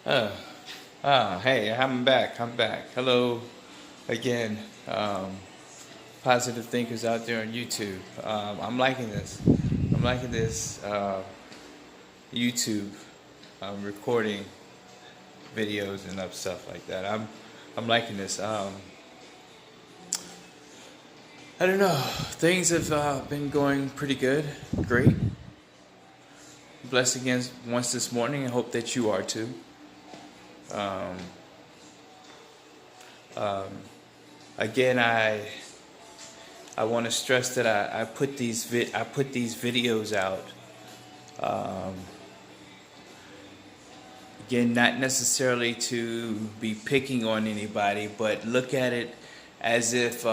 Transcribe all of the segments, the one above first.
Oh, hey, I'm back. I'm back. Hello again. Positive thinkers out there on YouTube. I'm liking this. I'm liking this YouTube recording videos and stuff like that. I'm liking this. I don't know. Things have been going pretty good. Great. Blessed again once this morning. I hope that you are too. Um, um, Again, I want to stress that I put these videos out. Um, Again, not necessarily to be picking on anybody, but look at it as if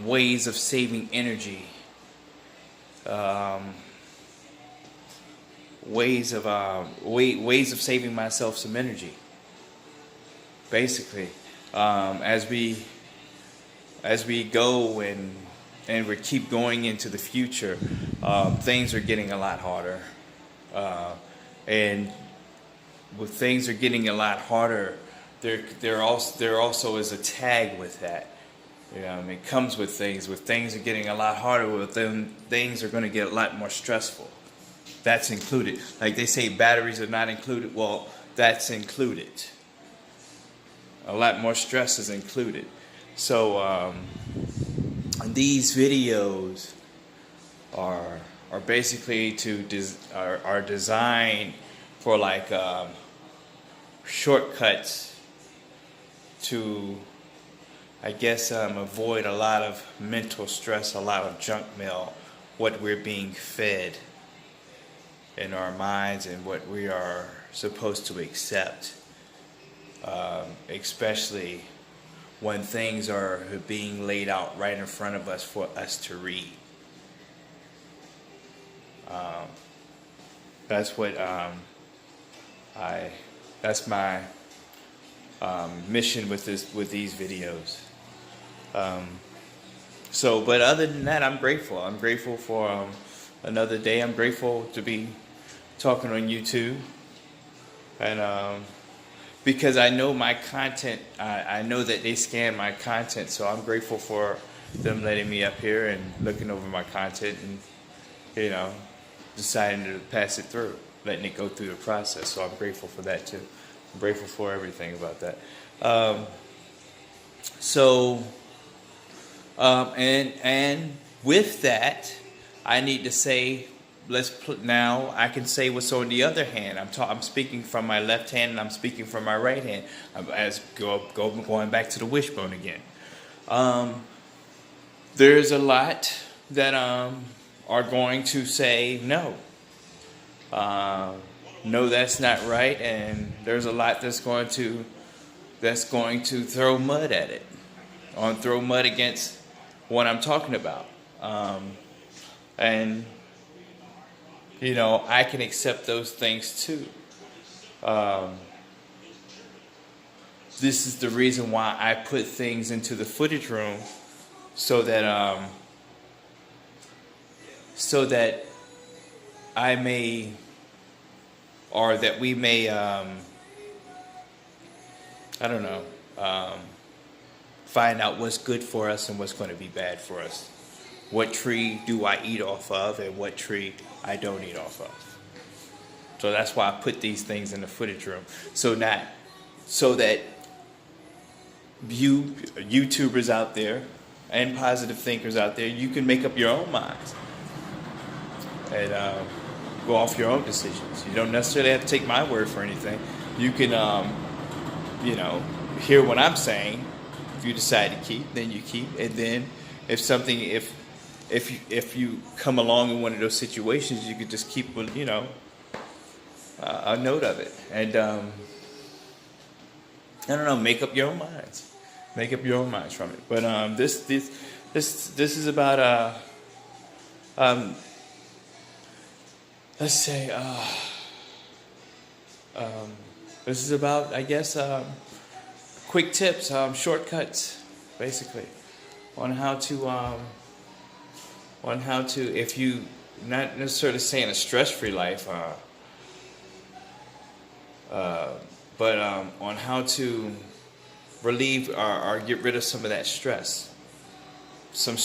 ways of saving energy, um, ways of saving myself some energy. Basically, as we go and we keep going into the future, things are getting a lot harder, and with things are getting a lot harder, there also is a tag with that. You know, I mean, it comes with things. With things are getting a lot harder, with them things are going to get a lot more stressful. That's included. Like they say, batteries are not included. Well, that's included. A lot more stress is included. So these videos are basically are designed for like shortcuts to, I guess, avoid a lot of mental stress, a lot of junk mail, what we're being fed in our minds and what we are supposed to accept. Especially when things are being laid out right in front of us for us to read. Um, that's what that's my mission with these videos. But other than that, I'm grateful. I'm grateful for another day. I'm grateful to be talking on YouTube, and because I know my content, I know that they scan my content, so I'm grateful for them letting me up here and looking over my content and, you know, deciding to pass it through, letting it go through the process. So I'm grateful for that too. I'm grateful for everything about that. Um, so, and with that, I need to say, now I can say what's on the other hand. I'm speaking from my left hand and I'm speaking from my right hand. Going back to the wishbone again. There's a lot that are going to say no. No, that's not right, and there's a lot that's going to throw mud at it, or throw mud against what I'm talking about. And you know, I can accept those things too. This is the reason why I put things into the footage room, so that I may, or that we may, I don't know, find out what's good for us and what's going to be bad for us. What tree do I eat off of, and what tree I don't eat off of. So that's why I put these things in the footage room, so that you YouTubers out there and positive thinkers out there, you can make up your own minds and go off your own decisions. You don't necessarily have to take my word for anything. You can, hear what I'm saying. If you decide to keep, then you keep. And then if you come along in one of those situations, you could just keep, a note of it. And I don't know, make up your own minds. Make up your own minds from it. But this is about let's say this is about, I guess, quick tips, shortcuts, basically, on how to, if you, not necessarily saying a stress-free life, but on how to relieve or get rid of some of that stress, some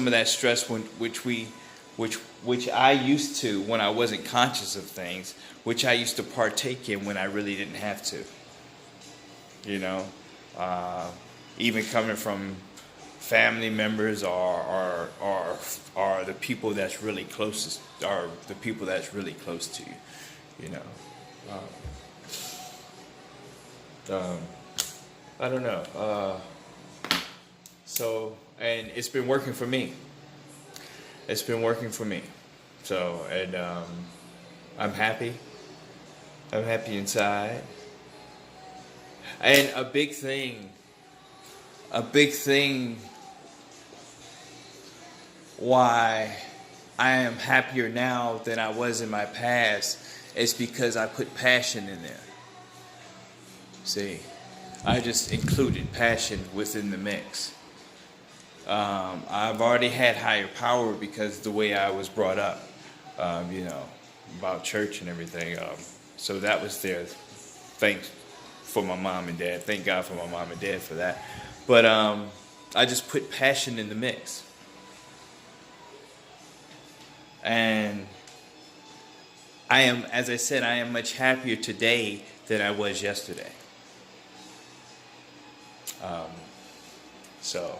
of that stress which I used to when I wasn't conscious of things, which I used to partake in when I really didn't have to. You know, even coming from family members or the people that's really closest, or the people that's really close to you. You know, I don't know. So, and it's been working for me. It's been working for me. So, and I'm happy. I'm happy inside. And a big thing why I am happier now than I was in my past is because I put passion in there. See, I just included passion within the mix. I've already had higher power because the way I was brought up, you know, about church and everything. So that was there. Thanks for my mom and dad. Thank God for my mom and dad for that. But I just put passion in the mix. And I am, as I said, I am much happier today than I was yesterday. So,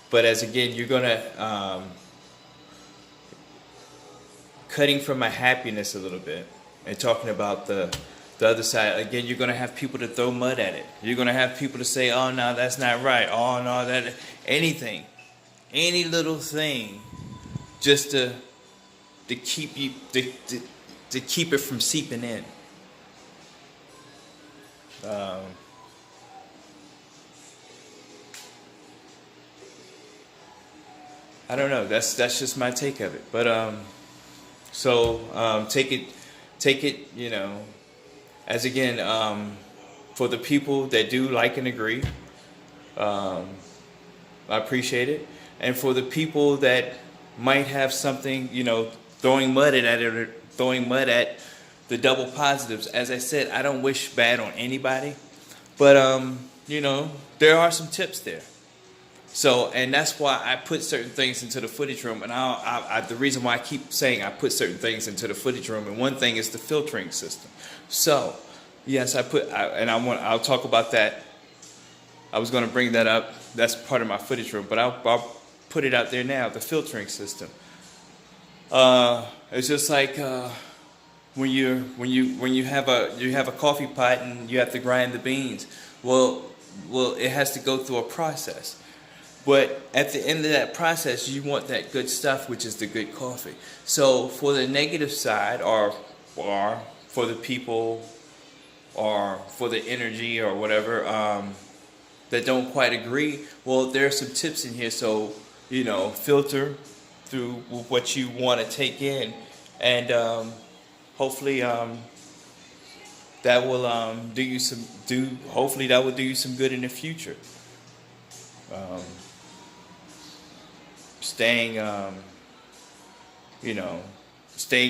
but as again, you're gonna cutting from my happiness a little bit and talking about the other side. Again, you're gonna have people to throw mud at it. You're gonna have people to say, "Oh no, that's not right." "Oh no, that anything, any little thing, just to keep you to keep it from seeping in." I don't know. That's just my take of it. But take it. You know, as again, for the people that do like and agree, I appreciate it. And for the people that might have something, you know, throwing mud at it, or throwing mud at the double positives. As I said, I don't wish bad on anybody, but you know, there are some tips there. So, and that's why I put certain things into the footage room. And the reason why I keep saying I put certain things into the footage room, and one thing is the filtering system. So, yes, I'll talk about that. I was going to bring that up. That's part of my footage room, but I'll put it out there now. The filtering system. It's just like when you have a coffee pot and you have to grind the beans. Well, it has to go through a process. But at the end of that process, you want that good stuff, which is the good coffee. So for the negative side, or for the people, or for the energy, or whatever, that don't quite agree, well, there are some tips in here. So, you know, filter through what you want to take in, and hopefully that will hopefully that will do you some good in the future. Staying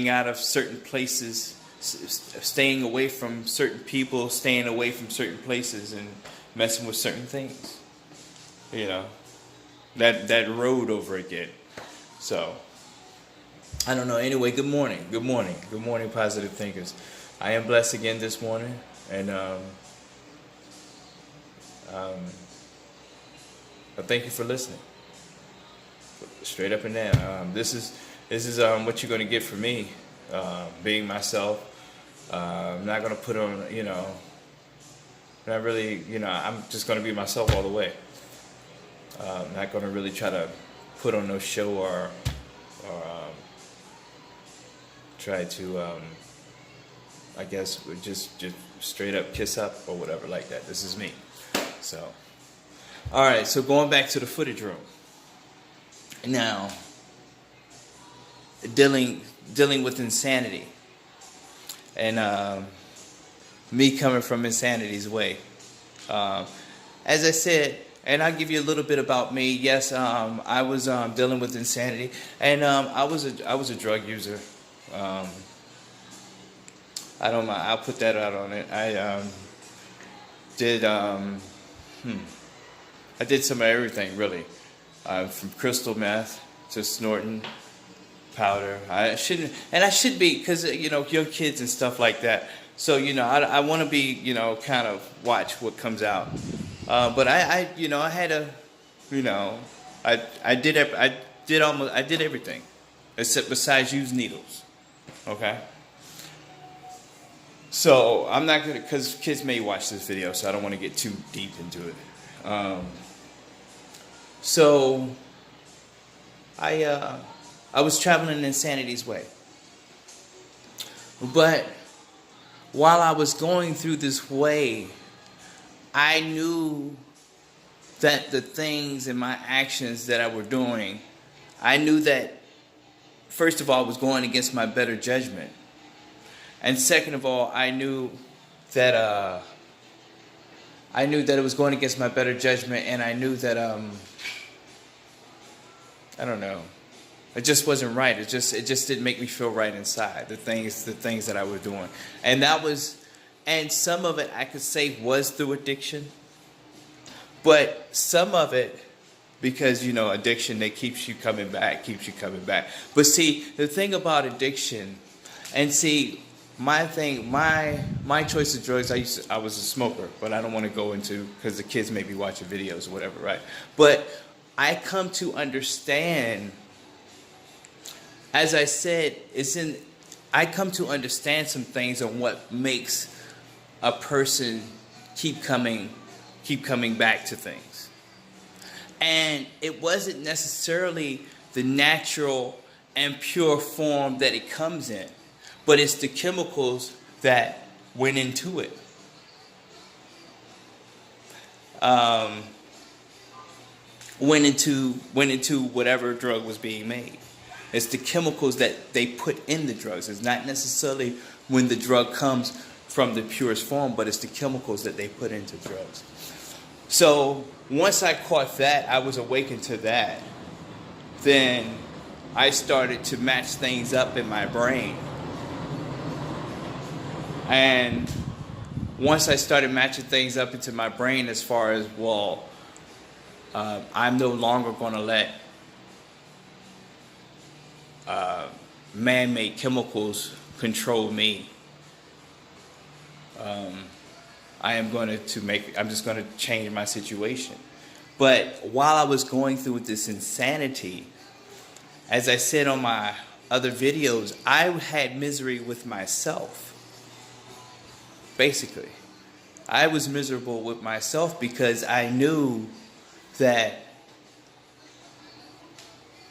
out of certain places, staying away from certain people, staying away from certain places, and messing with certain things. You know, that road over again. So, I don't know. Anyway, good morning, positive thinkers. I am blessed again this morning, and thank you for listening. Straight up and down. This is what you're going to get from me, being myself. I'm not going to put on, you know, not really, you know, I'm just going to be myself all the way. I'm not going to really try to put on no show or try to, I guess, just straight up kiss up or whatever like that. This is me. So, all right. So going back to the footage room. Now, dealing with insanity, and me coming from insanity's way. As I said, and I'll give you a little bit about me. Yes, I was dealing with insanity, and I was a drug user. I don't mind. I'll put that out on it. did I did some of everything really, from crystal meth to snorting powder. I shouldn't, and I should be, because young kids and stuff like that. So I want to be kind of watch what comes out. But I had a, I did everything, except besides use needles. Okay. So I'm not gonna, because kids may watch this video, so I don't want to get too deep into it. So I was traveling Insanity's way, but while I was going through this way, I knew that the things and my actions that I were doing, I knew that first of all, I was going against my better judgment, and second of all, I knew that it was going against my better judgment, and I knew that I don't know, it just wasn't right. It just didn't make me feel right inside. The things that I was doing, and some of it I could say was through addiction, but some of it because addiction, that keeps you coming back. But see, the thing about addiction, and see. My choice of drugs, I was a smoker, but I don't want to go into, because the kids may be watching videos or whatever, right? But I come to understand, as I said, I come to understand some things on what makes a person keep coming back to things. And it wasn't necessarily the natural and pure form that it comes in, but it's the chemicals that went into it. Went into whatever drug was being made. It's the chemicals that they put in the drugs. It's not necessarily when the drug comes from the purest form, but it's the chemicals that they put into drugs. So once I caught that, I was awakened to that. Then I started to match things up in my brain. And once I started matching things up into my brain as far as, I'm no longer going to let man-made chemicals control me. I'm just going to change my situation. But while I was going through this insanity, as I said on my other videos, I had misery with myself. Basically, I was miserable with myself because I knew that,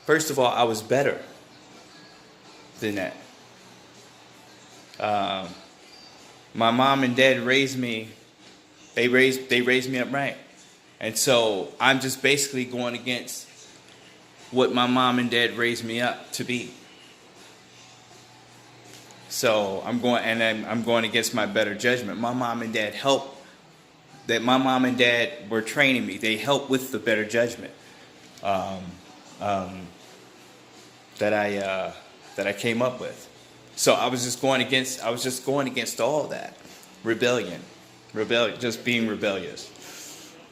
first of all, I was better than that. My mom and dad raised me. They raised me up right, and so I'm just basically going against what my mom and dad raised me up to be. So I'm going against my better judgment. My mom and dad were training me. They helped with the better judgment that I came up with. So I was just going against all that rebellion, just being rebellious.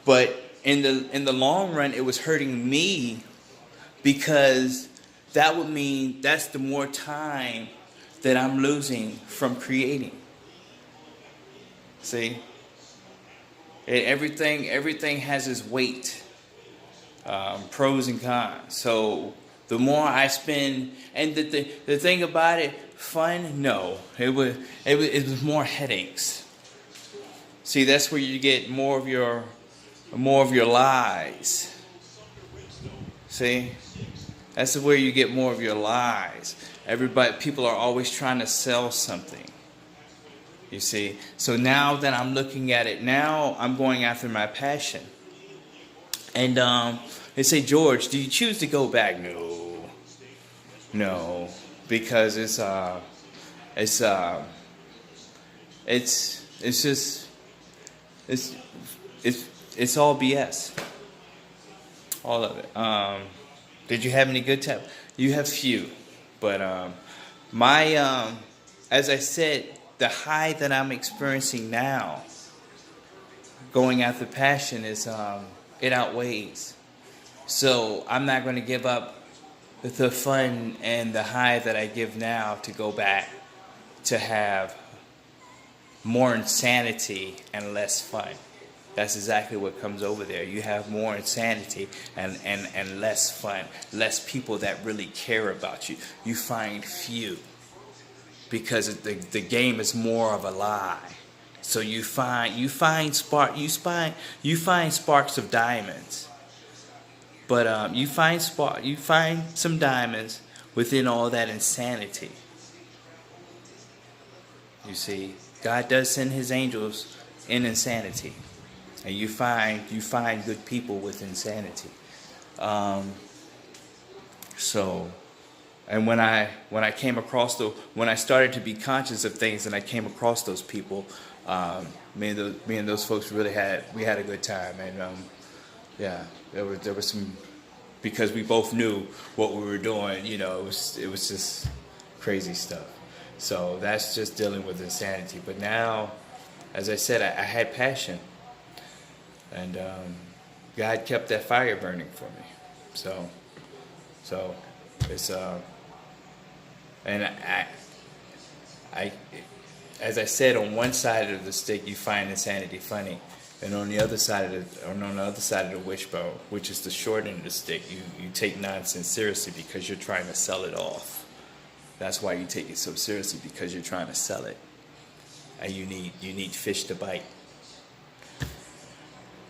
But in the long run, it was hurting me, because that would mean that's the more time that I'm losing from creating. See? Everything has its weight, pros and cons. So the more I spend, and the thing about it, fun? No, it was more headaches. See, that's where you get more of your lies. See, that's where you get more of your lies. People are always trying to sell something. You see, so now that I'm looking at it, now I'm going after my passion. And they say, George, do you choose to go back? No, because it's all BS. All of it. Did you have any good time? You have few. But as I said, the high that I'm experiencing now, going after passion is it outweighs. So I'm not going to give up the fun and the high that I give now to go back to have more insanity and less fun. That's exactly what comes over there. You have more insanity and less fun, less people that really care about you. You find few because the game is more of a lie. So you find sparks of diamonds, but you find some diamonds within all that insanity. You see, God does send His angels in insanity. And you find good people with insanity. And when I came across when I started to be conscious of things, and I came across those people, me and those folks really had a good time. And yeah, there was some, because we both knew what we were doing. You know, it was just crazy stuff. So that's just dealing with insanity. But now, as I said, I had passion. And God kept that fire burning for me. So it's and I as I said, on one side of the stick you find insanity funny, and on the other side of the wishbone, which is the short end of the stick, you take nonsense seriously because you're trying to sell it off. That's why you take it so seriously, because you're trying to sell it, and you need fish to bite.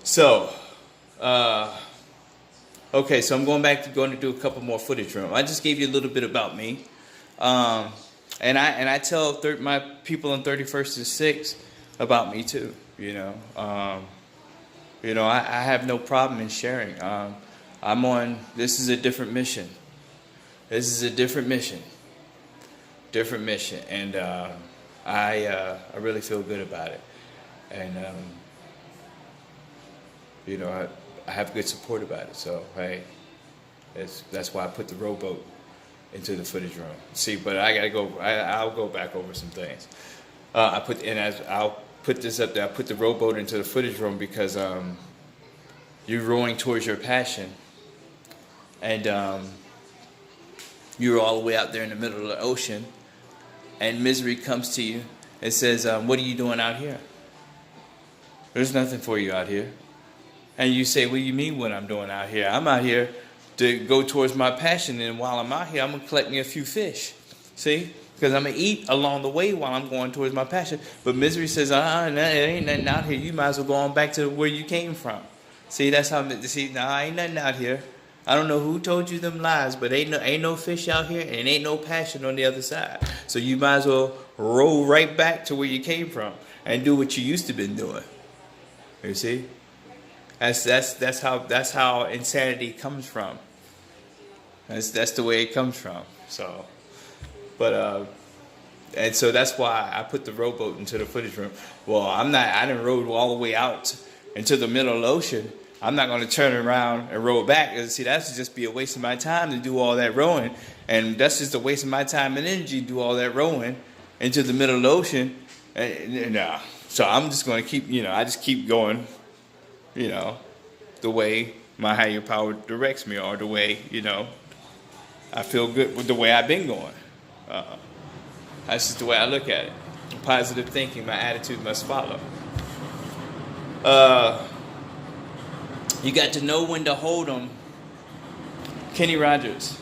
So, okay, so I'm going to do a couple more footage from. I just gave you a little bit about me, and I tell my people on 31st and 6th about me too. You know, I have no problem in sharing. I'm on. This is a different mission. And I really feel good about it, and. I have good support about it. So hey, that's why I put the rowboat into the footage room. See, but I gotta go. I'll go back over some things. I'll put this up there. I put the rowboat into the footage room because you're rowing towards your passion, and you're all the way out there in the middle of the ocean, and misery comes to you and says, "What are you doing out here? There's nothing for you out here." And you say, "What do you mean what I'm doing out here? I'm out here to go towards my passion, and while I'm out here, I'm going to collect me a few fish." See? Because I'm going to eat along the way while I'm going towards my passion. But misery says, it ain't nothing out here. You might as well go on back to where you came from. See, that's how, ain't nothing out here. I don't know who told you them lies, but ain't no fish out here, and ain't no passion on the other side. So you might as well roll right back to where you came from and do what you used to been doing. You see? That's how insanity comes from. That's the way it comes from. So, but and so that's why I put the rowboat into the footage room. Well, I didn't row all the way out into the middle of the ocean. I'm not going to turn around and row back. See, that's just be a waste of my time to do all that rowing, and that's just a waste of my time and energy to do all that rowing into the middle of the ocean. And so I'm just going to keep, I just keep going. The way my higher power directs me, or the way, I feel good with the way I've been going. That's just the way I look at it. Positive thinking, my attitude must follow. You got to know when to hold them. Kenny Rogers.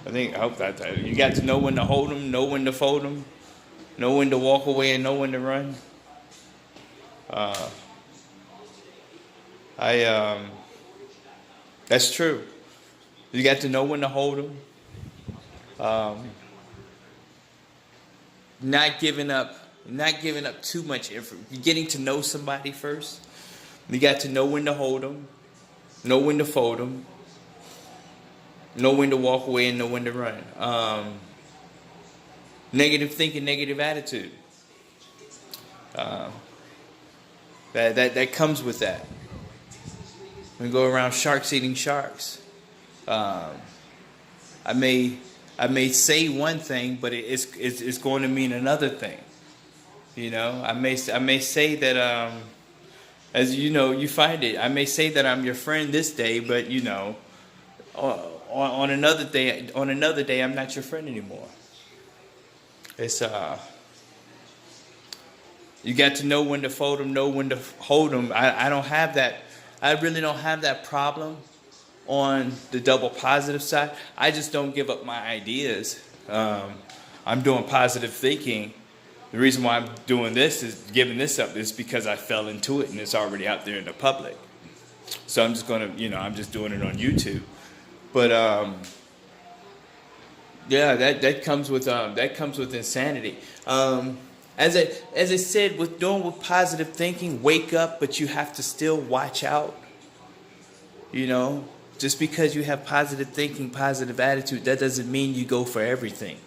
I hope that you got to know when to hold them, know when to fold them, know when to walk away, and know when to run. That's true. You got to know when to hold them. Not giving up too much information. Getting to know somebody first. You got to know when to hold them, know when to fold them, know when to walk away, and know when to run. Negative thinking, negative attitude. That comes with that. We go around sharks eating sharks. I may say one thing, but it's going to mean another thing. You know, I may say that as you know, you find it. I may say that I'm your friend this day, but you know, on another day, I'm not your friend anymore. It's you got to know when to fold them, know when to hold them. I don't have that. I really don't have that problem on the double positive side. I just don't give up my ideas. I'm doing positive thinking. The reason why I'm doing this is giving this up is because I fell into it and it's already out there in the public. So I'm just gonna, I'm just doing it on YouTube. But yeah, that comes with insanity. As I said, with positive thinking, wake up, but you have to still watch out. Just because you have positive thinking, positive attitude, that doesn't mean you go for everything.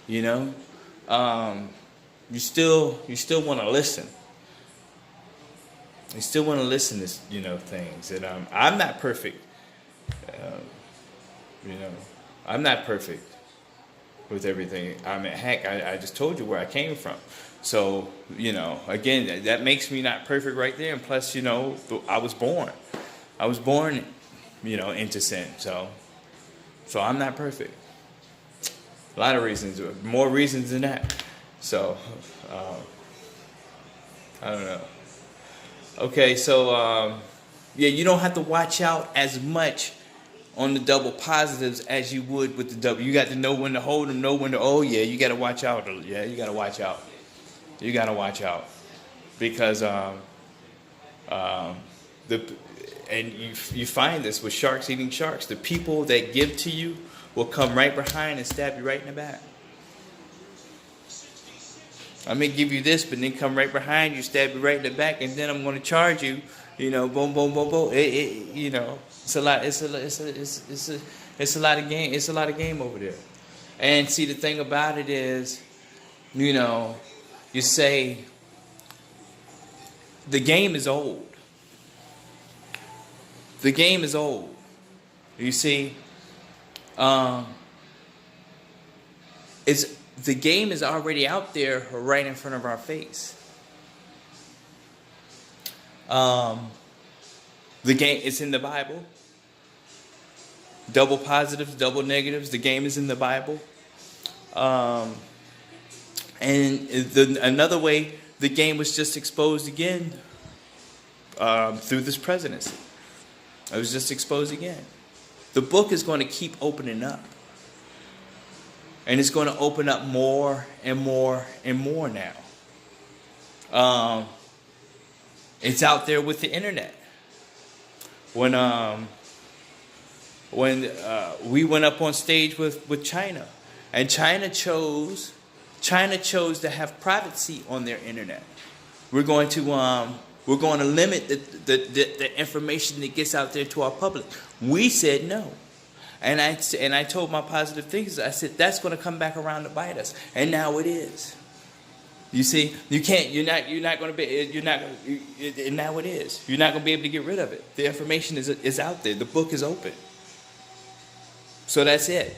You still want to listen. You still want to listen to things. And I'm not perfect. I'm not perfect with everything. I mean, heck, I just told you where I came from. So again, that makes me not perfect right there. And plus, I was born into sin. So I'm not perfect. A lot of reasons, more reasons than that. So, I don't know. Okay, so, you don't have to watch out as much on the double positives as you would with the double. You got to know when to hold them, know when to, you got to watch out. Yeah, you got to watch out. You got to watch out. Because, you find this with sharks eating sharks. The people that give to you will come right behind and stab you right in the back. I may give you this, but then come right behind you, stab you right in the back, and then I'm going to charge you. Boom, boom, boom, boom. It's a lot. It's a lot of game. It's a lot of game over there. And see, the thing about it is, you say the game is old. The game is old. You see, the game is already out there right in front of our face. The game is in the Bible. Double positives, double negatives. The game is in the Bible. Another way the game was just exposed again through this presidency. It was just exposed again. The book is going to keep opening up. And it's going to open up more and more and more now. It's out there with the internet. When we went up on stage with China, and China chose to have privacy on their internet. We're going to limit the information that gets out there to our public. We said no. And I told my positive thinkers, I said, that's going to come back around to bite us. And now it is. You see, you're not going to be, and now it is. You're not going to be able to get rid of it. The information is out there. The book is open. So that's it.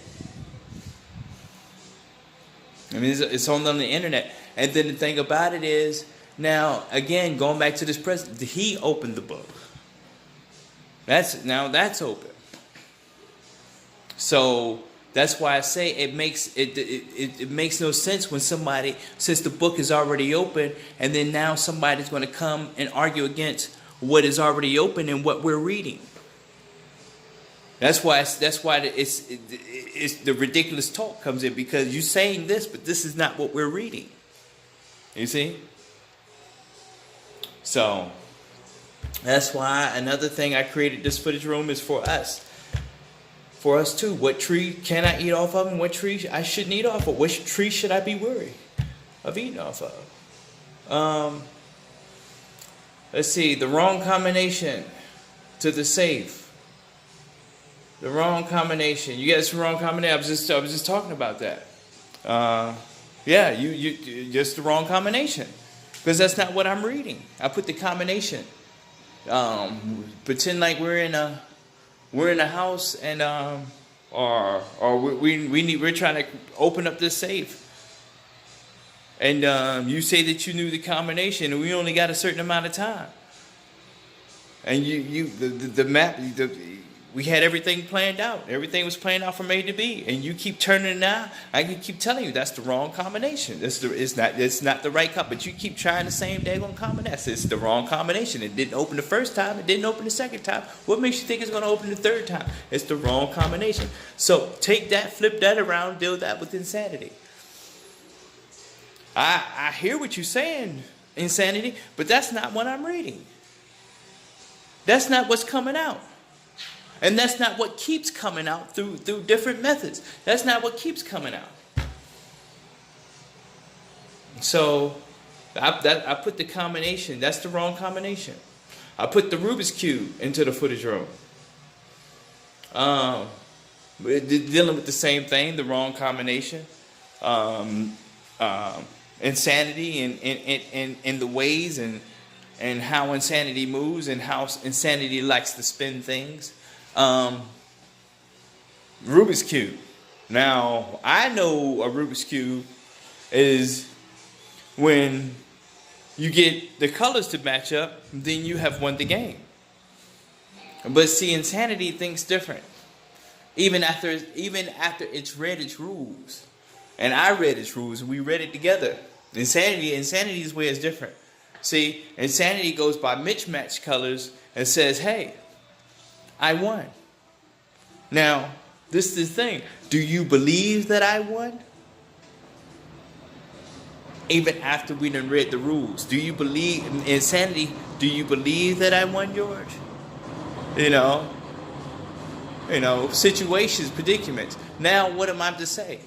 I mean, it's on the internet. And then the thing about it is, now, again, going back to this president, he opened the book. That's open. So that's why I say it makes no sense when somebody, since the book is already open, and then now somebody's going to come and argue against what is already open and what we're reading. That's why it's the ridiculous talk comes in, because you're saying this, but this is not what we're reading. You see? So that's why another thing I created this footage room is for us. For us too. What tree can I eat off of, and what tree I shouldn't eat off of? Which tree should I be wary of eating off of? Let's see. The wrong combination to the safe. The wrong combination. You guys, the wrong combination. I was just talking about that. Yeah, you just the wrong combination, because that's not what I'm reading. I put the combination. Pretend like we're in a house, and we're trying to open up this safe, and you say that you knew the combination, and we only got a certain amount of time. And the map, we had everything planned out. Everything was planned out from A to B, and you keep turning it out. I can keep telling you that's the wrong combination. It's not the right cup. But you keep trying the same daggone combination. It's the wrong combination. It didn't open the first time. It didn't open the second time. What makes you think it's going to open the third time? It's the wrong combination. So take that, flip that around, deal that with insanity. I hear what you're saying, insanity, but that's not what I'm reading. That's not what's coming out. And that's not what keeps coming out through different methods. That's not what keeps coming out. So I put the combination. That's the wrong combination. I put the Rubik's Cube into the footage room. Dealing with the same thing, the wrong combination. Insanity in the ways and how insanity moves and how insanity likes to spin things. Rubik's Cube. Now, I know a Rubik's Cube is when you get the colors to match up, then you have won the game. But see, insanity thinks different. Even after it's read its rules. And I read its rules, and we read it together. Insanity's way is different. See, insanity goes by mismatched colors and says, hey, I won. Now, this is the thing. Do you believe that I won? Even after we done read the rules. Do you believe, in insanity, do you believe that I won, George? You know, situations, predicaments. Now, what am I to say?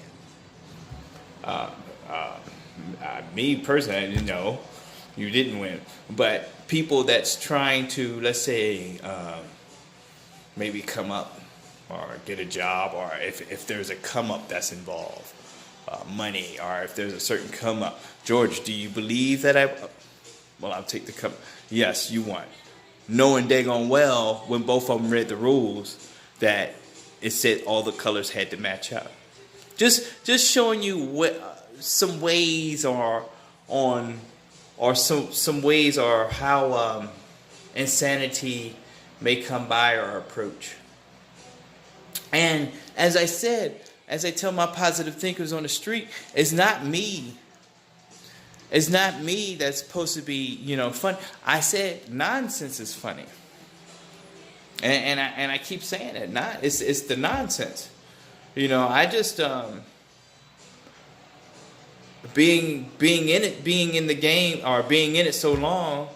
Me personally, you didn't win. But people that's trying to, let's say, maybe come up or get a job, or if there's a come up that's involved, money, or if there's a certain come up. George, do you believe that I'll take the come. Yes, you won. Knowing daggone well, when both of them read the rules, that it said all the colors had to match up. Just showing you what some ways are on, or some ways are how insanity may come by or approach. And as I said, as I tell my positive thinkers on the street, it's not me. It's not me that's supposed to be, fun. I said nonsense is funny. And I keep saying it. It's the nonsense. I just being in the game, or being in it so long,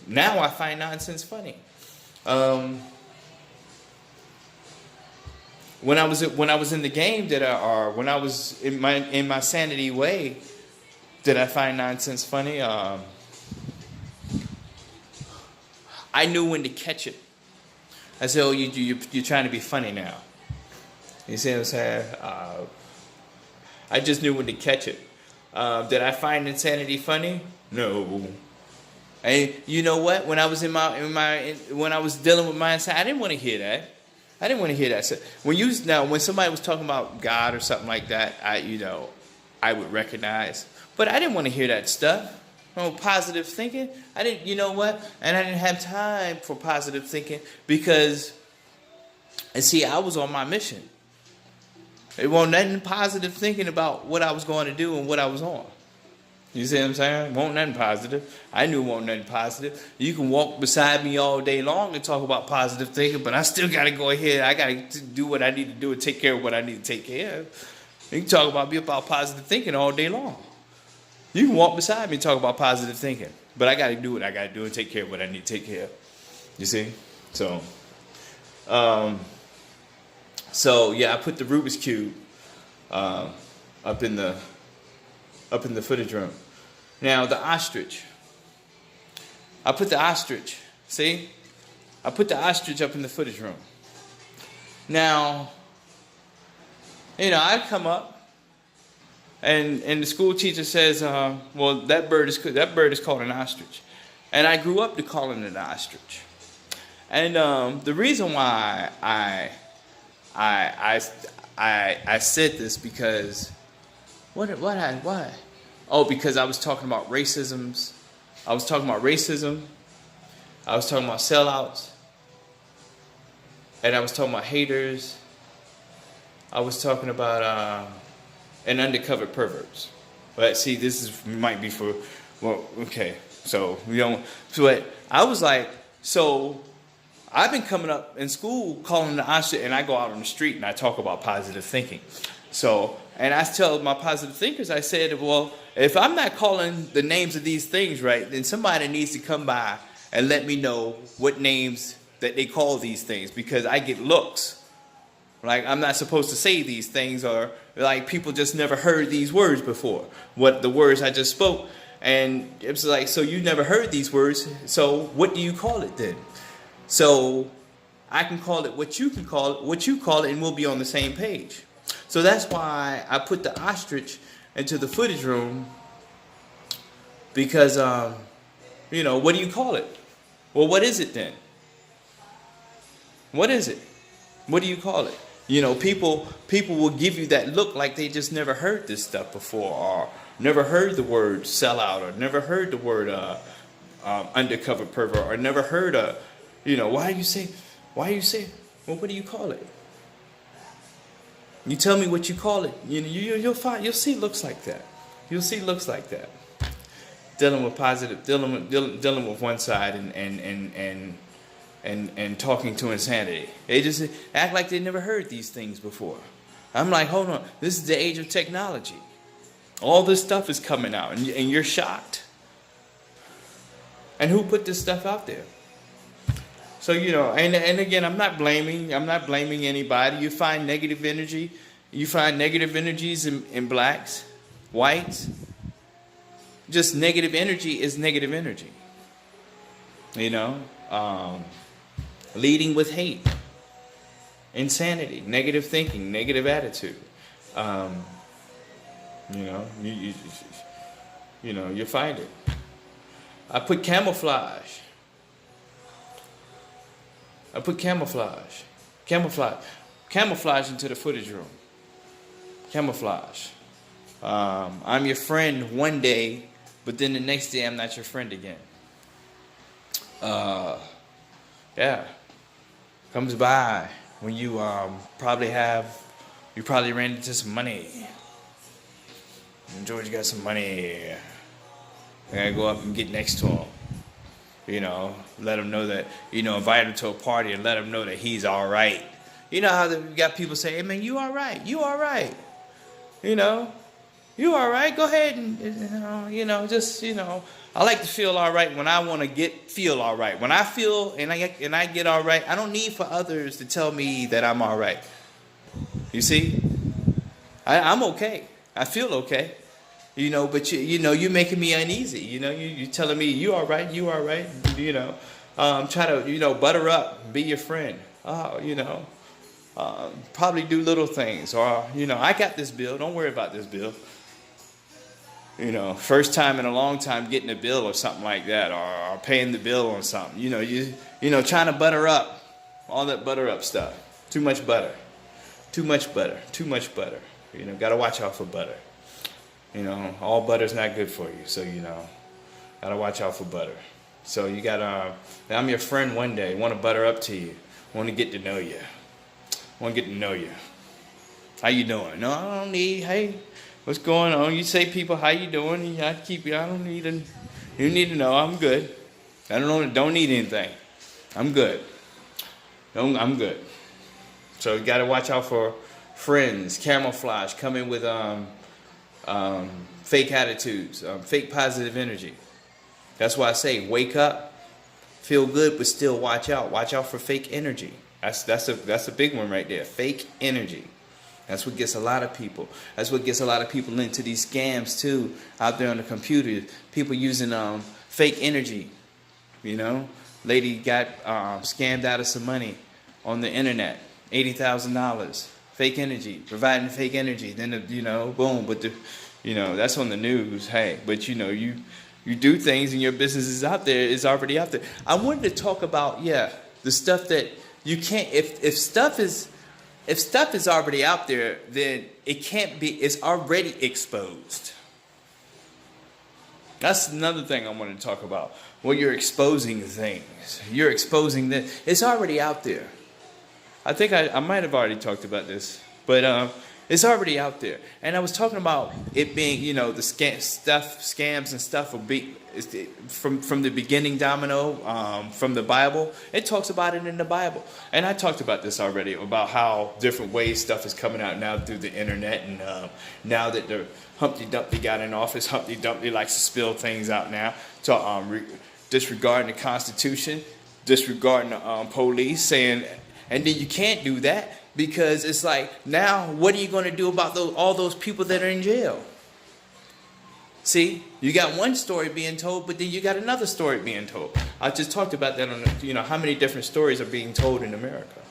now I find nonsense funny. When I was in the game, when I was in my sanity way, did I find nonsense funny? I knew when to catch it. I said, "Oh, you're trying to be funny now." You see what I'm saying? I just knew when to catch it. Did I find insanity funny? No. And you know what? When I was when I was dealing with my insanity, I didn't want to hear that. I didn't want to hear that. So when somebody was talking about God or something like that, I would recognize. But I didn't want to hear that stuff. Positive thinking. I didn't. You know what? And I didn't have time for positive thinking because, and see, I was on my mission. It wasn't nothing positive thinking about what I was going to do and what I was on. You see what I'm saying? It wasn't nothing positive. I knew it wasn't nothing positive. You can walk beside me all day long and talk about positive thinking, but I still got to go ahead. I got to do what I need to do and take care of what I need to take care of. You can talk about positive thinking all day long. You can walk beside me and talk about positive thinking, but I got to do what I got to do and take care of what I need to take care of. You see? So yeah, I put the Rubik's Cube up in the footage room. Now the ostrich. I put the ostrich. See? I put the ostrich up in the footage room. Now, I come up and the school teacher says, well, that bird is called an ostrich. And I grew up to calling it an ostrich. And the reason why I said this because Why? Oh, because I was talking about racisms. I was talking about racism. I was talking about sellouts. And I was talking about haters. I was talking about and undercover perverts. But see, might be for, well, okay. So we don't. But I was like, so I've been coming up in school calling the ostrich, and I go out on the street and I talk about positive thinking. So, and I tell my positive thinkers, I said, well, if I'm not calling the names of these things right, then somebody needs to come by and let me know what names that they call these things, because I get looks. Like I'm not supposed to say these things, or like people just never heard these words before. What the words I just spoke. And it's like, so you never heard these words, so what do you call it then? So I can call it what you can call it, what you call it, and we'll be on the same page. So that's why I put the ostrich into the footage room, because, what do you call it? Well, what is it then? What is it? What do you call it? People will give you that look like they just never heard this stuff before, or never heard the word sellout, or never heard the word undercover pervert, or never heard why you say, well, what do you call it? You tell me what you call it. You'll see it looks like that. You'll see it looks like that. Dealing with positive, dealing with one side and talking to insanity. They just act like they never heard these things before. I'm like, hold on, this is the age of technology. All this stuff is coming out, and you're shocked. And who put this stuff out there? So, and again, I'm not blaming anybody. You find negative energy. You find negative energies in blacks, whites. Just negative energy is negative energy. Leading with hate, insanity, negative thinking, negative attitude. You find it. I put camouflage. Camouflage into the footage room. Camouflage. I'm your friend one day, but then the next day I'm not your friend again. Yeah. Comes by when you probably ran into some money. And George got some money. I gotta go up and get next to him. Let him know that, invite him to a party and let him know that he's all right. You know how you got people say, hey man, you all right. You all right. You all right. Go ahead and, I like to feel all right when I want to feel all right. When I feel and I get all right, I don't need for others to tell me that I'm all right. You see? I'm okay. I feel okay. But you're making me uneasy. You're telling me you all right. Try to, butter up, be your friend. Probably do little things, or, I got this bill. Don't worry about this bill. First time in a long time getting a bill or something like that, or paying the bill on something. Trying to butter up, all that butter up stuff. Too much butter. Got to watch out for butter. All butter's not good for you, so gotta watch out for butter. So you gotta. I'm your friend one day. Want to butter up to you. Want to get to know you. How you doing? No, I don't need. Hey, what's going on? You say people, how you doing? I don't need to. You need to know I'm good. I don't need anything. I'm good. I'm good. So you gotta watch out for friends. Camouflage. Come in with fake attitudes, fake positive energy. That's why I say wake up, feel good, but still watch out. Watch out for fake energy. That's a big one right there. Fake energy. That's what gets a lot of people. That's what gets a lot of people into these scams too, out there on the computer. People using fake energy. Lady got scammed out of some money on the internet, $80,000. Fake energy, providing fake energy. Then boom. But that's on the news. Hey, but you do things and your business is out there. Is already out there. I wanted to talk about the stuff that you can't. If stuff is If stuff is already out there, then it can't be, it's already exposed. That's another thing I want to talk about. When you're exposing things, you're exposing this. It's already out there. I think I might have already talked about this, but it's already out there. And I was talking about it being, the scams and stuff will be from the beginning, Domino, from the Bible. It talks about it in the Bible. And I talked about this already, about how different ways stuff is coming out now through the internet. And now that the Humpty Dumpty got in office, Humpty Dumpty likes to spill things out now, disregarding the Constitution, disregarding the police, saying, and then you can't do that because it's like, now what are you going to do about all those people that are in jail? See, you got one story being told, but then you got another story being told. I just talked about that on, how many different stories are being told in America.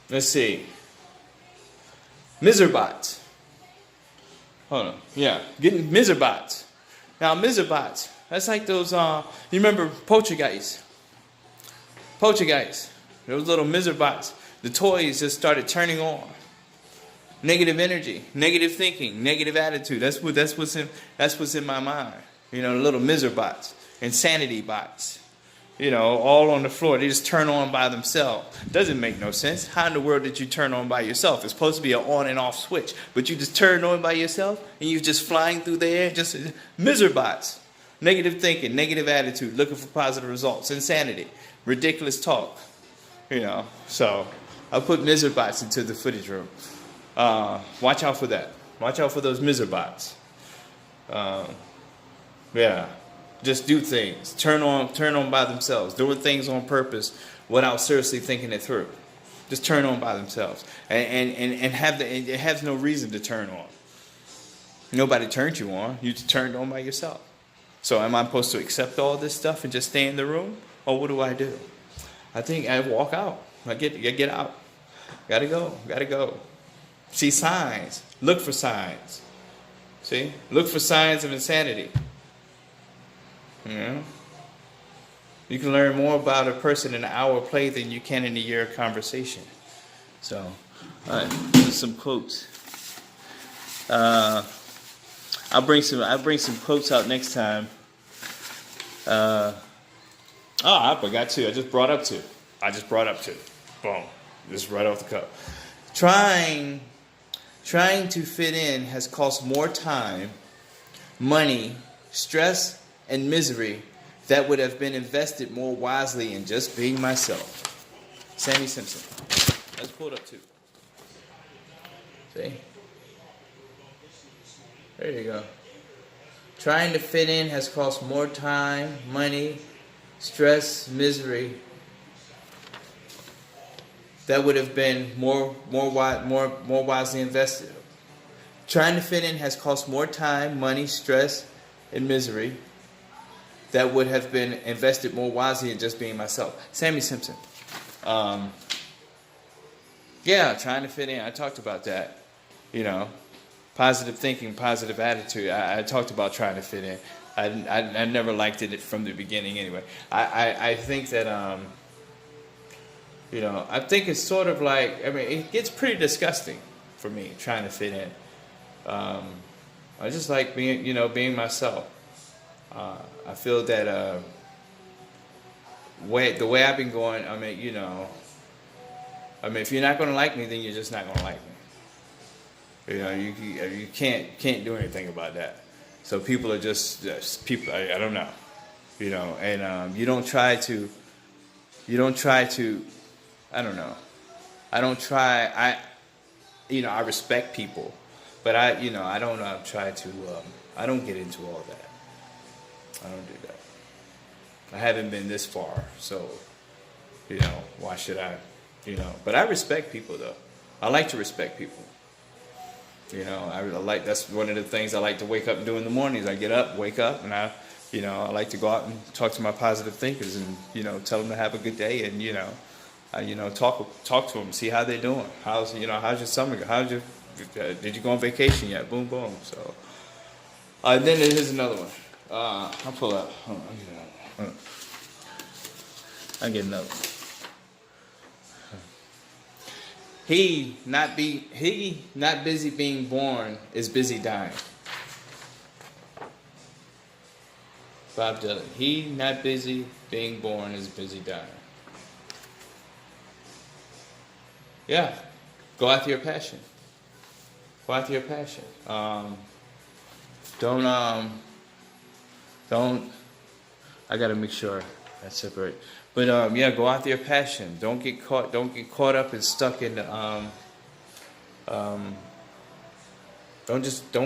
Let's see. Miserbots. Hold on. Yeah, getting Miserbots. Now, Miserbots, that's like those, you remember Poltergeist? Poltergeist. Those little Miserbots. The toys just started turning on. Negative energy, negative thinking, negative attitude. That's what's in my mind. The little Miserbots, insanity bots. All on the floor. They just turn on by themselves. Doesn't make no sense. How in the world did you turn on by yourself? It's supposed to be an on and off switch, but you just turn on by yourself and you're just flying through the air. Just Miserbots. Negative thinking, negative attitude, looking for positive results, insanity, ridiculous talk. So I put Miserbots into the footage room. Watch out for that. Watch out for those Miserbots. Yeah. Just do things. Turn on by themselves. Doing things on purpose without seriously thinking it through. Just turn on by themselves. And it has no reason to turn on. Nobody turned you on. You turned on by yourself. So am I supposed to accept all this stuff and just stay in the room? Or what do? I think I walk out. I get out. Gotta go. See signs. Look for signs. See? Look for signs of insanity. You can learn more about a person in an hour play than you can in a year of conversation. So, all right, some quotes. I'll bring some quotes out next time. I forgot two. I just brought up two. Boom. Just right off the cuff. Trying to fit in has cost more time, money, stress, and misery that would have been invested more wisely in just being myself. Sammy Simpson. Let's pull it up too. See? There you go. Trying to fit in has cost more time, money, stress, misery that would have been more wisely invested. Trying to fit in has cost more time, money, stress, and misery that would have been invested more wisely in just being myself. Sammy Simpson. Yeah, trying to fit in. I talked about that. Positive thinking, positive attitude. I talked about trying to fit in. I never liked it from the beginning anyway. I think that, I think it's sort of like, it gets pretty disgusting for me trying to fit in. I just like being myself. I feel that the way I've been going, if you're not going to like me, then you're just not going to like me. You can't do anything about that. So people are just people. I don't know, and you don't try to. I don't know. I don't try. I respect people, but I don't try to. I don't get into all that. I don't do that. I haven't been this far, so why should I? But I respect people though. I like to respect people. I like, that's one of the things I like to wake up and do in the mornings. I get up, wake up, and I like to go out and talk to my positive thinkers and tell them to have a good day and talk to them, see how they're doing. How's your summer? Did you go on vacation yet? Boom, boom. So then here's another one. I'll pull up. Hold on, I'll get another one. He not busy being born is busy dying. Bob Dylan. He not busy being born is busy dying. Yeah. Go after your passion. Go after your passion. Don't I gotta make sure I separate. But yeah, go after your passion. Don't get caught up and stuck in the don't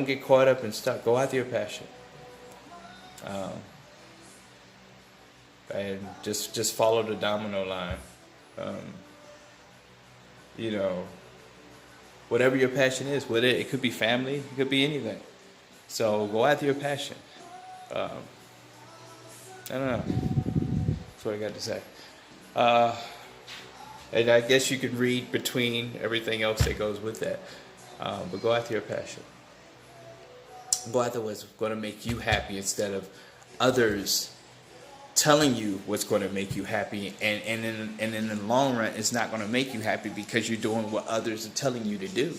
get caught up and stuck. Go after your passion. And just follow the domino line. You know, whatever your passion is, it could be family, it could be anything. So go after your passion. I don't know. That's what I got to say. And I guess you could read between everything else that goes with that. But go after your passion. Go after what's going to make you happy instead of others telling you what's going to make you happy. And in the long run, it's not going to make you happy because you're doing what others are telling you to do.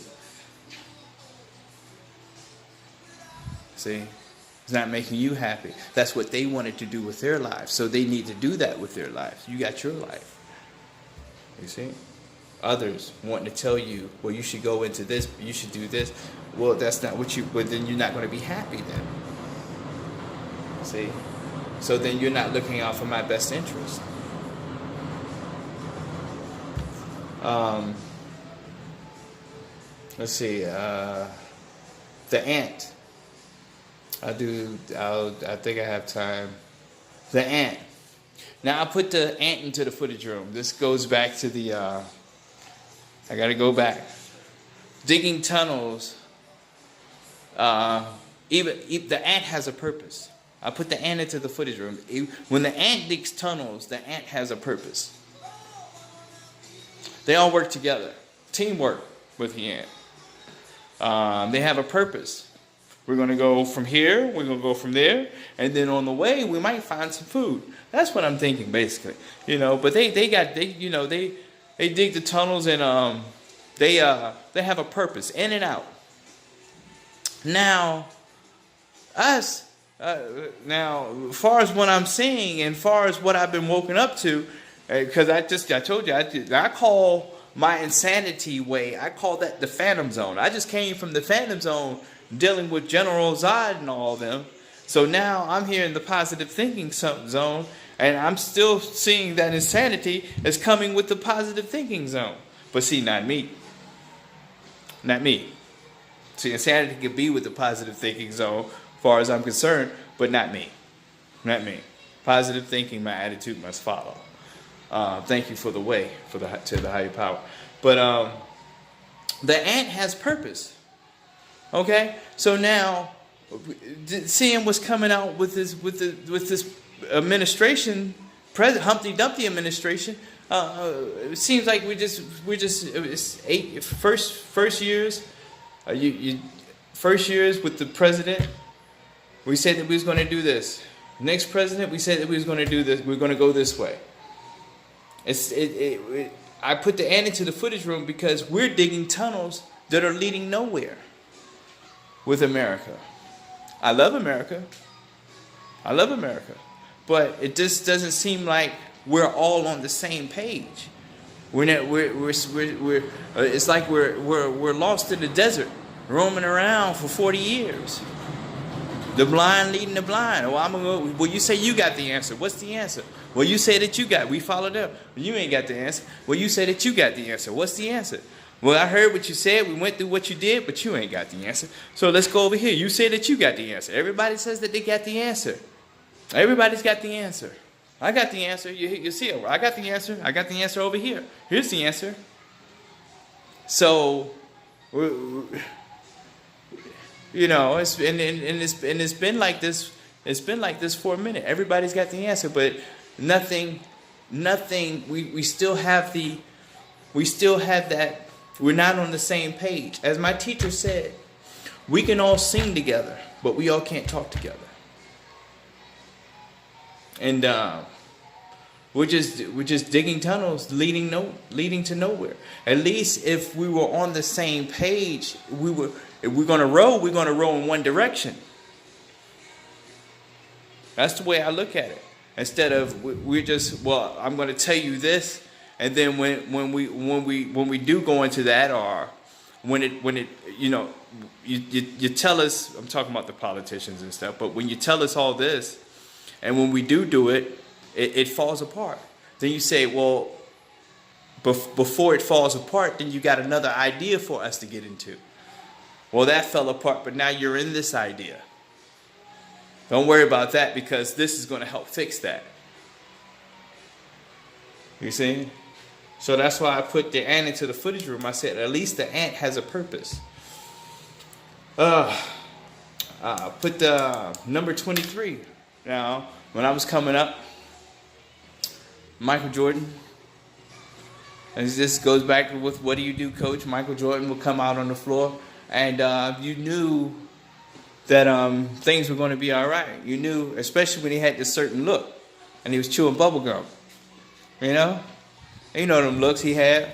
See? It's not making you happy. That's what they wanted to do with their lives. So they need to do that with their lives. You got your life. You see? Others wanting to tell you, well, you should go into this, you should do this. Well, that's not what but then you're not going to be happy then. See? So then you're not looking out for my best interest. Let's see. The ant. I think I have time. The ant. Now I put the ant into the footage room. This goes back to the, I gotta go back. Digging tunnels, even the ant has a purpose. I put the ant into the footage room. When the ant digs tunnels, the ant has a purpose. They all work together. Teamwork with the ant. They have a purpose. We're going to go from here, we're going to go from there, and then on the way we might find some food. That's what I'm thinking basically. You know, but they dig the tunnels and they have a purpose in and out. Now us now as far as what I'm seeing and far as what I've been woken up to, because I told you I call my insanity way, I call that the phantom zone. I just came from the phantom zone dealing with General Zod and all of them. So now I'm here in the positive thinking zone, and I'm still seeing that insanity is coming with the positive thinking zone. But see, not me. Not me. See, insanity can be with the positive thinking zone, as far as I'm concerned, but not me. Not me. Positive thinking, my attitude must follow. Thank you for the way to the higher power. But the ant has purpose. Okay, so now seeing what's coming out with this administration, Humpty Dumpty administration, it seems like it's first years with the president. We said that we was going to do this. Next president, we said that we was going to do this. We're going to go this way. I put the ant into the footage room because we're digging tunnels that are leading nowhere. With America. I love America. I love America. But it just doesn't seem like we're all on the same page. It's like we're lost in the desert, roaming around for 40 years. The blind leading the blind. Well, you say you got the answer. What's the answer? Well, you say that you got. We followed up. Well, you ain't got the answer. Well, you say that you got the answer. What's the answer? Well, I heard what you said. We went through what you did, but you ain't got the answer. So let's go over here. You say that you got the answer. Everybody says that they got the answer. Everybody's got the answer. I got the answer. You see it. I got the answer. I got the answer over here. Here's the answer. So, you know, it's been like this. It's been like this for a minute. Everybody's got the answer, but nothing. We still have that. We're not on the same page. As my teacher said, we can all sing together, but we all can't talk together. And We're just digging tunnels leading to nowhere. At least if we were on the same page, if we're gonna row in one direction. That's the way I look at it. Instead of we're just, well, I'm gonna tell you this, and then when we do go into that, or when it you tell us, I'm talking about the politicians and stuff, but when you tell us all this, and when we do it, it falls apart. Then you say, well, before it falls apart, then you got another idea for us to get into. Well, that fell apart, but now you're in this idea. Don't worry about that, because this is going to help fix that. You see? So that's why I put the ant into the footage room. I said, at least the ant has a purpose. Put the number 23. Now, when I was coming up, Michael Jordan, and this goes back with what do you do, coach? Michael Jordan would come out on the floor, and you knew that things were going to be all right. You knew, especially when he had this certain look, and he was chewing bubble gum. You know them looks he had.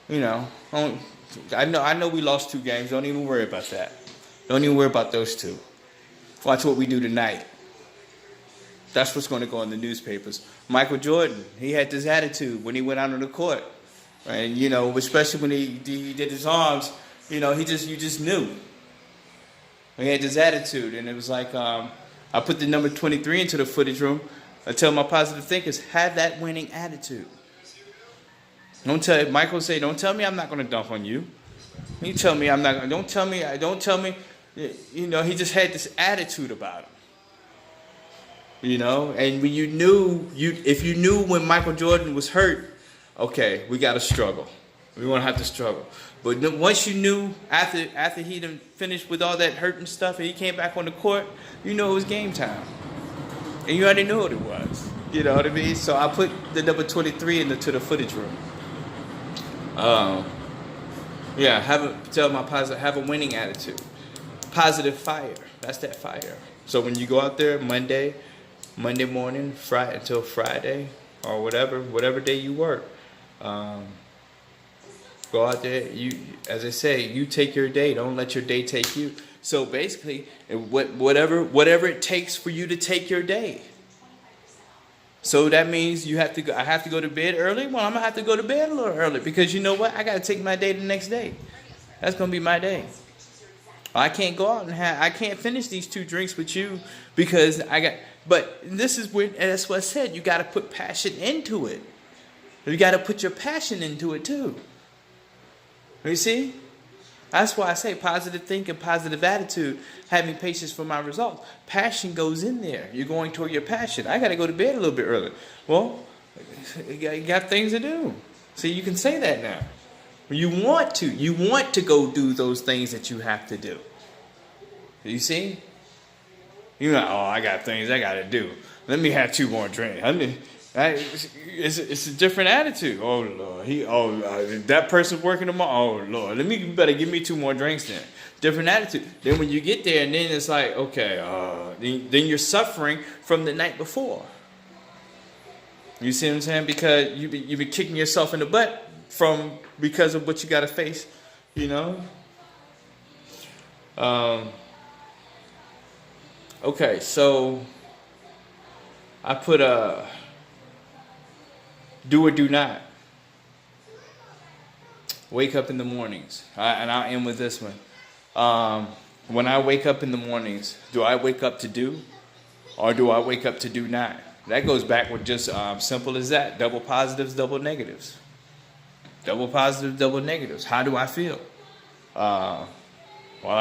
I know we lost 2 games. Don't even worry about that. Don't even worry about those 2. Watch what we do tonight. That's what's going to go in the newspapers. Michael Jordan, he had this attitude when he went out on the court, and especially when he did his arms. You just knew. He had this attitude, and it was like I put the number 23 into the footage room. I tell my positive thinkers, have that winning attitude. Michael say, don't tell me I'm not going to dunk on you. You tell me I'm not going to. Don't tell me. He just had this attitude about him. And when if you knew when Michael Jordan was hurt, okay, we got to struggle. We won't have to struggle. But once you knew after he done finished with all that hurt and stuff, and he came back on the court, it was game time. And you already knew what it was. You know what I mean? So I put the number 23 into the footage room. Have a winning attitude. Positive fire. That's that fire. So when you go out there Monday morning, Friday until Friday, or whatever day you work, go out there. As I say, you take your day. Don't let your day take you. So basically, whatever it takes for you to take your day. So that means I have to go to bed early. Well, I'm gonna have to go to bed a little early, because you know what? I gotta take my day the next day. That's gonna be my day. I can't go out and I can't finish these 2 drinks with you because But this is when, and that's what I said. You gotta put passion into it. You gotta put your passion into it too. You see? That's why I say positive thinking, positive attitude, having patience for my results. Passion goes in there. You're going toward your passion. I got to go to bed a little bit early. Well, you got things to do. See, you can say that now. You want to go do those things that you have to do. You see? You're like, oh, I got things I got to do. Let me have 2 more drinks. It's a different attitude. Oh Lord, that person's working tomorrow. Oh Lord, you better give me 2 more drinks then. Different attitude. Then when you get there, and then it's like, okay, then you're suffering from the night before. You see what I'm saying? Because you've been kicking yourself in the butt because of what you got to face. Okay, so I put do or do not. Wake up in the mornings. And I'll end with this one. When I wake up in the mornings, do I wake up to do, or do I wake up to do not? That goes back with just simple as that. Double positives, double negatives. Double positives, double negatives. How do I feel? I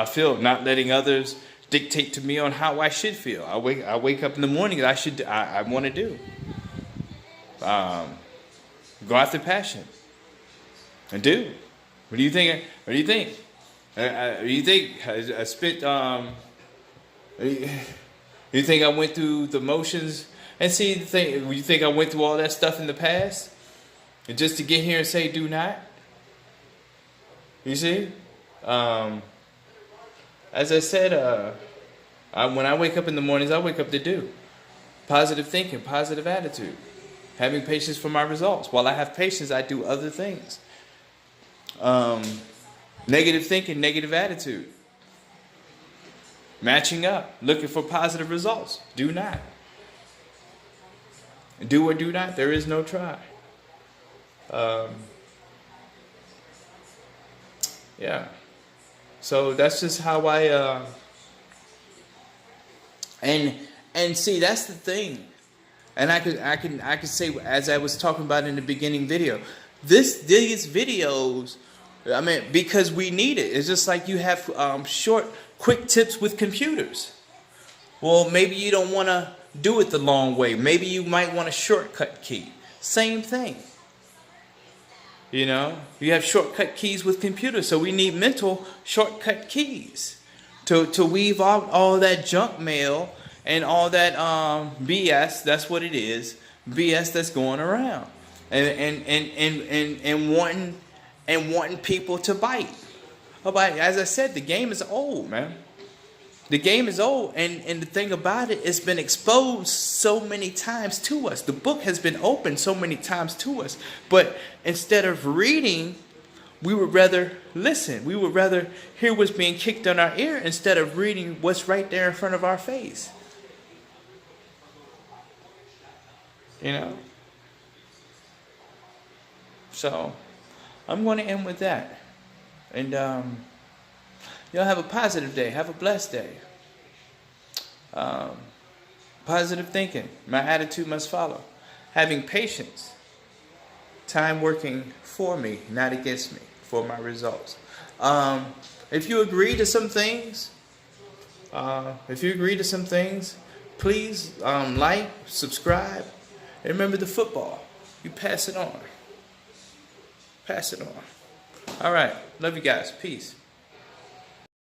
feel not letting others dictate to me on how I should feel. I wake up in the morning and I want to do. Go after passion. And do. What do you think? What do you think? I spent. You think I went through the motions? And see, the thing. You think I went through all that stuff in the past, and just to get here and say do not? You see? As I said, when I wake up in the mornings, I wake up to do. Positive thinking, positive attitude. Having patience for my results. While I have patience, I do other things. Negative thinking, negative attitude. Matching up, looking for positive results. Do not. Do or do not, there is no try. Yeah. So that's just how I and see, that's the thing. And I could say, as I was talking about in the beginning video, these videos, I mean, because we need it. It's just like you have short, quick tips with computers. Well, maybe you don't want to do it the long way. Maybe you might want a shortcut key. Same thing. You know, you have shortcut keys with computers, so we need mental shortcut keys to weave out all that junk mail and all that BS. That's what it is, BS that's going around, and wanting people to bite. But as I said, the game is old, man. The game is old, and the thing about it, it's been exposed so many times to us. The book has been opened so many times to us. But instead of reading, we would rather listen. We would rather hear what's being kicked on our ear instead of reading what's right there in front of our face. You know? So, I'm going to end with that. And, y'all have a positive day. Have a blessed day. Positive thinking. My attitude must follow. Having patience. Time working for me, not against me, for my results. If you agree to some things, please like, subscribe, and remember the football. You pass it on. Pass it on. All right. Love you guys. Peace.